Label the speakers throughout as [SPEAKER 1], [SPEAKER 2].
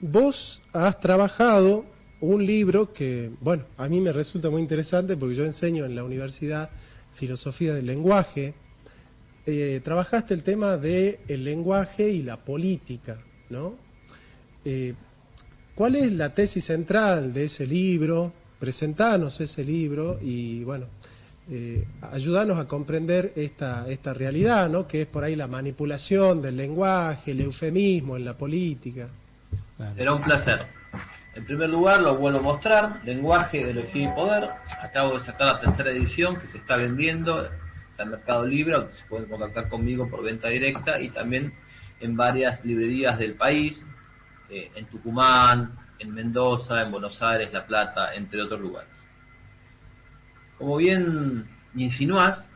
[SPEAKER 1] vos has trabajado un libro que, bueno, a mí me resulta muy interesante porque yo enseño en la universidad filosofía del lenguaje. Trabajaste el tema del lenguaje y la política, ¿no? ¿Cuál es la tesis central de ese libro? Presentanos ese libro y, bueno, ayudanos a comprender esta realidad, ¿no? Que es por ahí la manipulación del lenguaje, el eufemismo en la política.
[SPEAKER 2] Será un placer. En primer lugar, lo vuelvo a mostrar, Lenguaje, Ideología y Poder. Acabo de sacar la tercera edición que se está vendiendo, está en Mercado Libre, donde se pueden contactar conmigo por venta directa y también en varias librerías del país, en Tucumán, en Mendoza, en Buenos Aires, La Plata, entre otros lugares. Como bien insinuás,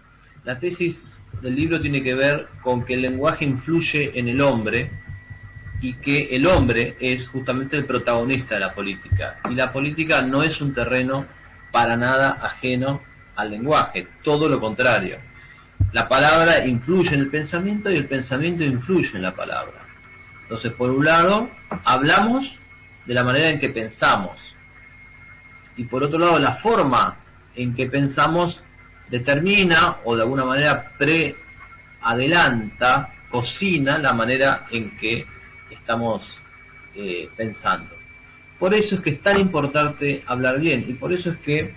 [SPEAKER 2] la tesis del libro tiene que ver con que el lenguaje influye en el hombre y que el hombre es justamente el protagonista de la política. Y la política no es un terreno para nada ajeno al lenguaje, todo lo contrario. La palabra influye en el pensamiento y el pensamiento influye en la palabra. Entonces, por un lado, hablamos de la manera en que pensamos. Y por otro lado, la forma en que pensamos determina o de alguna manera preadelanta, cocina la manera en que estamos pensando. Por eso es que es tan importante hablar bien y por eso es que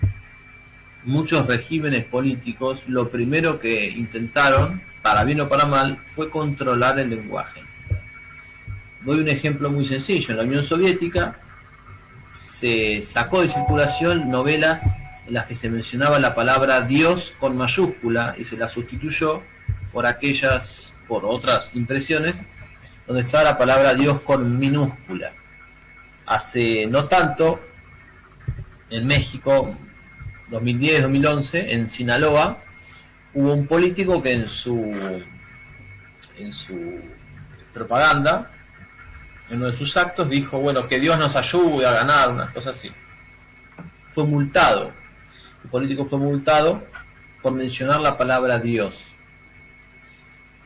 [SPEAKER 2] muchos regímenes políticos lo primero que intentaron, para bien o para mal, fue controlar el lenguaje. Doy un ejemplo muy sencillo. En la Unión Soviética se sacó de circulación novelas en las que se mencionaba la palabra Dios con mayúscula y se la sustituyó por otras impresiones donde estaba la palabra Dios con minúscula. Hace no tanto, en México, 2010-2011, en Sinaloa, hubo un político que en su propaganda, en uno de sus actos, dijo, bueno, que Dios nos ayude a ganar, unas cosas así. Fue multado. El político fue multado por mencionar la palabra Dios.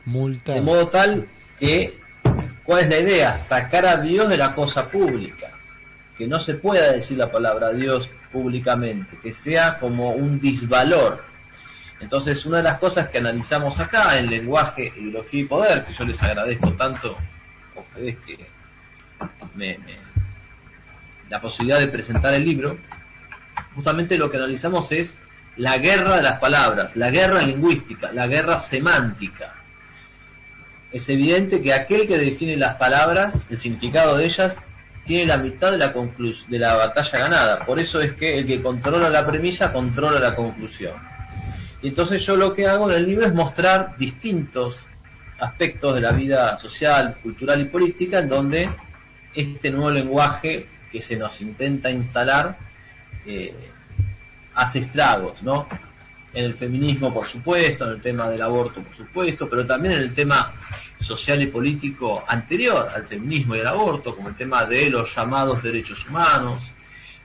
[SPEAKER 3] Multado.
[SPEAKER 2] De modo tal que, ¿cuál es la idea? Sacar a Dios de la cosa pública. Que no se pueda decir la palabra Dios públicamente, que sea como un disvalor. Entonces, una de las cosas que analizamos acá en Lenguaje, Ideología y Poder, que yo les agradezco tanto a ustedes que la posibilidad de presentar el libro, justamente lo que analizamos es la guerra de las palabras, la guerra lingüística, la guerra semántica. Es evidente que aquel que define las palabras, el significado de ellas, tiene la mitad de la batalla ganada. Por eso es que el que controla la premisa controla la conclusión. Y entonces yo lo que hago en el libro es mostrar distintos aspectos de la vida social, cultural y política en donde este nuevo lenguaje que se nos intenta instalar hace estragos, ¿no? En el feminismo, por supuesto, en el tema del aborto, por supuesto, pero también en el tema social y político anterior al feminismo y al aborto, como el tema de los llamados derechos humanos,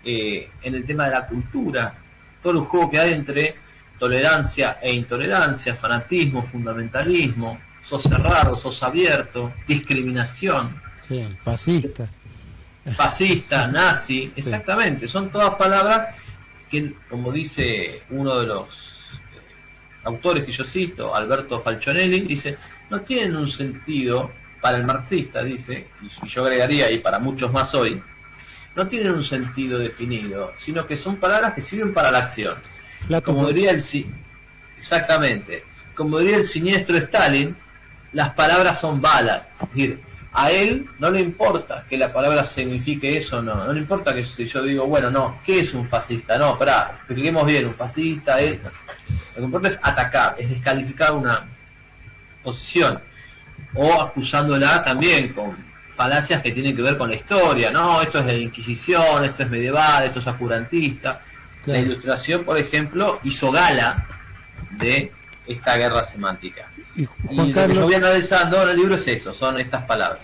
[SPEAKER 2] en el tema de la cultura, todo el juego que hay entre tolerancia e intolerancia, fanatismo, fundamentalismo, sos cerrado, sos abierto, discriminación.
[SPEAKER 3] Sí, fascista.
[SPEAKER 2] Fascista, nazi,
[SPEAKER 3] sí.
[SPEAKER 2] Exactamente, son todas palabras que, como dice uno de los autores que yo cito, Alberto Falcionelli, dice, no tienen un sentido para el marxista, dice, y yo agregaría, y para muchos más hoy, no tienen un sentido definido, sino que son palabras que sirven para la acción. Como diría exactamente, como diría el siniestro Stalin, las palabras son balas. Es decir, a él no le importa que la palabra signifique eso o no. No le importa que si yo digo, bueno, no, ¿qué es un fascista? No, pará, expliquemos bien, un fascista es... Lo que importa es atacar, es descalificar una posición. O acusándola también con falacias que tienen que ver con la historia. No, esto es de la Inquisición, esto es medieval, esto es oscurantista. Claro. La Ilustración, por ejemplo, hizo gala de esta guerra semántica. Y lo que yo voy analizando en el libro es eso, son estas palabras.